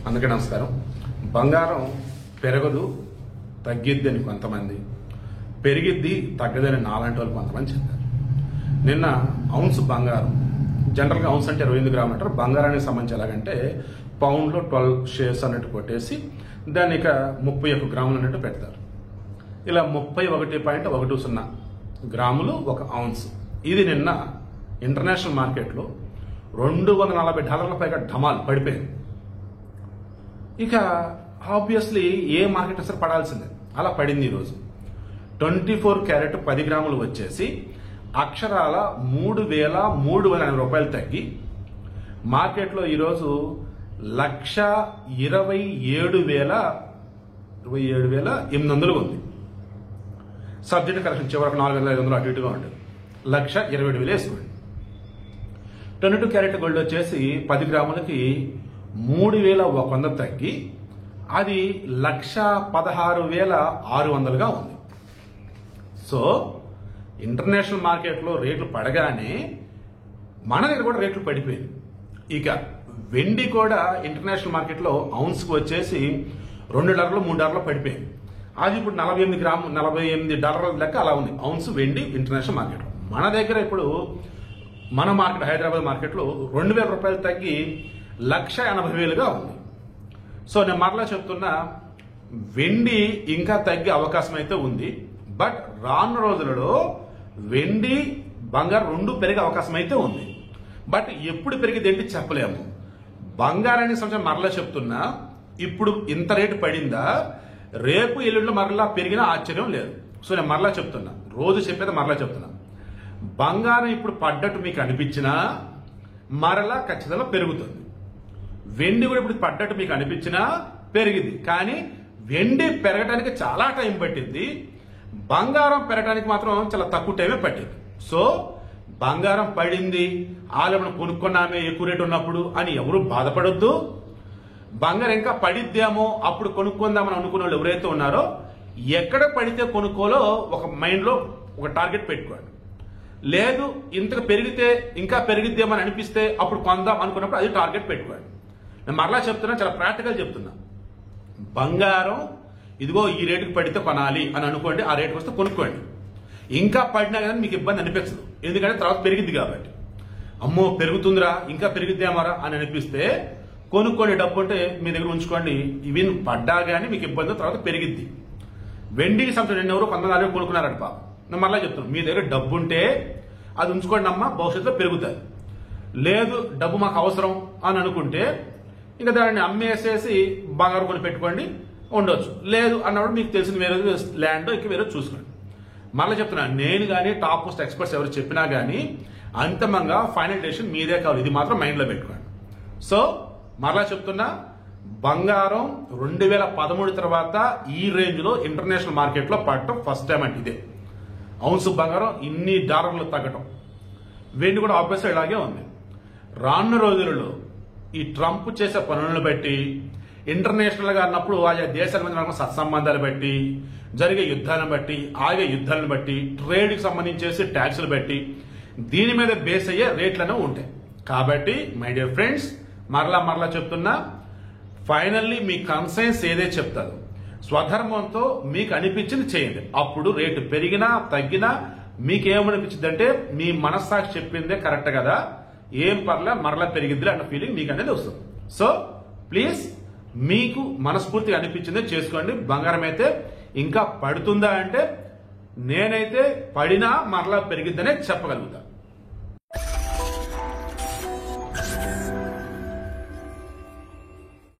అందరికీ నమస్కారం. బంగారం పెరగదు, తగ్గిద్ది అని కొంతమంది, పెరిగిద్ది తగ్గదని నాలాంటి వాళ్ళు కొంతమంది చెప్పారు. నిన్న ఔన్స్ బంగారం, జనరల్గా ఔన్స్ అంటే 28 గ్రాములు అంటారు. బంగారానికి సంబంధించి ఎలాగంటే పౌండ్లో 12 షేర్స్ అన్నట్టు కొట్టేసి దాన్ని ఇక 31 గ్రాములు అన్నట్టు పెడతారు. ఇలా 31.10 గ్రాములు ఒక ఔన్స్. ఇది నిన్న ఇంటర్నేషనల్ మార్కెట్లో $240 పైగా ఢమాల్ పడిపోయింది. ఇక ఆబ్వియస్లీ ఏ మార్కెట్ అసలు పడాల్సిందే, అలా పడింది. ఈరోజు 24 క్యారెట్ 10 గ్రాములు వచ్చేసి అక్షరాల $3,380 తగ్గి మార్కెట్లో ఈరోజు 1,27,800 ఉంది. సబ్జెక్ట్ కరెక్షన్ చివరకు 4,500 అటు ఇటుగా ఉంటుంది. 1,27,000 వేసుకోండి. 22 క్యారెట్ గోల్డ్ వచ్చేసి 10 గ్రాములకి 3,100 తగ్గి అది 1,16,600గా ఉంది. సో ఇంటర్నేషనల్ మార్కెట్లో రేట్లు పడగానే మన దగ్గర కూడా రేట్లు పడిపోయింది. ఇక వెండి కూడా ఇంటర్నేషనల్ మార్కెట్లో ఔన్స్కి వచ్చేసి $2-3 పడిపోయింది. అది ఇప్పుడు $48 లెక్క అలా ఉంది ఔన్స్ వెండి ఇంటర్నేషనల్ మార్కెట్లో. మన దగ్గర ఇప్పుడు మన మార్కెట్ హైదరాబాద్ మార్కెట్లో $2,000 తగ్గి 1,80,000గా ఉంది. సో నేను మరలా చెప్తున్నా, వెండి ఇంకా తగ్గే అవకాశం అయితే ఉంది. బట్ రానున్న రోజులలో వెండి బంగారం రెండు పెరిగే అవకాశం అయితే ఉంది. బట్ ఎప్పుడు పెరిగింది ఏంటి చెప్పలేము. బంగారానికి సంబంధించి మరలా చెప్తున్నా, ఇప్పుడు ఇంత రేటు పడిందా, రేపు ఎల్లుండి మరలా పెరిగినా ఆశ్చర్యం లేదు. సో నేను మరలా చెప్తున్నా, రోజు చెప్పేది మరలా చెప్తున్నా, బంగారం ఇప్పుడు పడ్డట్టు మీకు అనిపించినా మరలా ఖచ్చితంగా పెరుగుతుంది. వెండి కూడా ఇప్పుడు పడ్డట్టు మీకు అనిపించినా పెరిగింది. కానీ వెండి పెరగడానికి చాలా టైం పట్టింది, బంగారం పెరగడానికి మాత్రం చాలా తక్కువ టైమే పట్టింది. సో బంగారం పడింది, ఆలయం కొనుక్కున్నామే ఎక్కువ రేటు ఉన్నప్పుడు అని ఎవరు బాధపడొద్దు. బంగారం ఇంకా పడిద్దేమో అప్పుడు కొనుక్కుందామని అనుకున్న వాళ్ళు ఎవరైతే ఉన్నారో, ఎక్కడ పడితే కొనుక్కోలో ఒక మైండ్లో ఒక టార్గెట్ పెట్టుకోండి. లేదు ఇంతకు పెరిగితే ఇంకా పెరిగిద్దేమని అనిపిస్తే అప్పుడు కొందాం అనుకున్నప్పుడు అది టార్గెట్ పెట్టుకోండి. నేను మరలా చెప్తున్నా, చాలా ప్రాక్టికల్ చెప్తున్నా. బంగారం ఇదిగో ఈ రేటుకి పడితే కొనాలి అని అనుకోండి, ఆ రేటుకి వస్తే కొనుక్కోండి. ఇంకా పడినా కానీ మీకు ఇబ్బంది అనిపించదు, ఎందుకంటే తర్వాత పెరిగిద్ది కాబట్టి. అమ్మో పెరుగుతుందిరా ఇంకా పెరిగిద్దేమరా అని అనిపిస్తే కొనుక్కోండి. డబ్బు అంటే మీ దగ్గర ఉంచుకోండి, ఇవి పడ్డా కానీ మీకు ఇబ్బంది, తర్వాత పెరిగిద్ది. వెండికి సంవత్సరం ఎవరు 19 కొనుక్కున్నారట పాపం. నేను మరలా చెప్తున్నాను, మీ దగ్గర డబ్బు ఉంటే అది ఉంచుకోండి అమ్మ, భవిష్యత్తులో పెరుగుతుంది. లేదు డబ్బు మాకు అవసరం అని అనుకుంటే ఇంకా దాన్ని అమ్మేసేసి బంగారు కొని పెట్టుకోండి, ఉండొచ్చు. లేదు అన్నప్పుడు మీకు తెలిసిన వేరే ల్యాండ్ ఇంకా వేరే చూసుకోండి. మరలా చెప్తున్నాను, నేను కానీ టాప్ మోస్ట్ ఎక్స్పర్ట్స్ ఎవరు చెప్పినా కానీ అంతిమంగా ఫైనల్ డెసిషన్ మీదే కావాలి. ఇది మాత్రం మైండ్లో పెట్టుకోండి. సో మరలా చెప్తున్నా, బంగారం 2013 తర్వాత ఈ రేంజ్లో ఇంటర్నేషనల్ మార్కెట్లో పడటం ఫస్ట్ టైం అంటే ఇదే. ఔన్స్ బంగారం ఇన్ని డాలర్లు తగ్గటం, వెండి కూడా ఆబ్వియస్గా ఇలాగే ఉంది. రానున్న రోజులలో ఈ ట్రంప్ చేసే పనులను బట్టి, ఇంటర్నేషనల్ గా అన్నప్పుడు ఆయా దేశాల మధ్య సత్సంబంధాలు బట్టి, జరిగే యుద్ధాలను బట్టి, ఆగే యుద్ధాలను బట్టి, ట్రేడ్కి సంబంధించేసి ట్యాక్సులు బట్టి, దీని మీద బేస్ అయ్యే రేట్లను ఉంటాయి. కాబట్టి మై డియర్ ఫ్రెండ్స్, మరలా చెప్తున్నా, ఫైనల్లీ మీ కన్సైన్స్ ఏదైతే చెప్తారో స్వధర్మంతో మీకు అనిపించింది చేయండి. అప్పుడు రేటు పెరిగినా తగ్గినా మీకేమనిపించింది అంటే మీ మనస్సాక్షి చెప్పిందే కరెక్ట్ కదా, ఏం పర్లే మరలా పెరిగిద్దిలే అన్న ఫీలింగ్ మీకు అనేది వస్తుంది. సో ప్లీజ్ మీకు మనస్ఫూర్తిగా అనిపించిందే చేసుకోండి. బంగారం అయితే ఇంకా పడుతుందా అంటే నేనైతే పడినా మరలా పెరిగిద్దనే చెప్పగలుగుతా.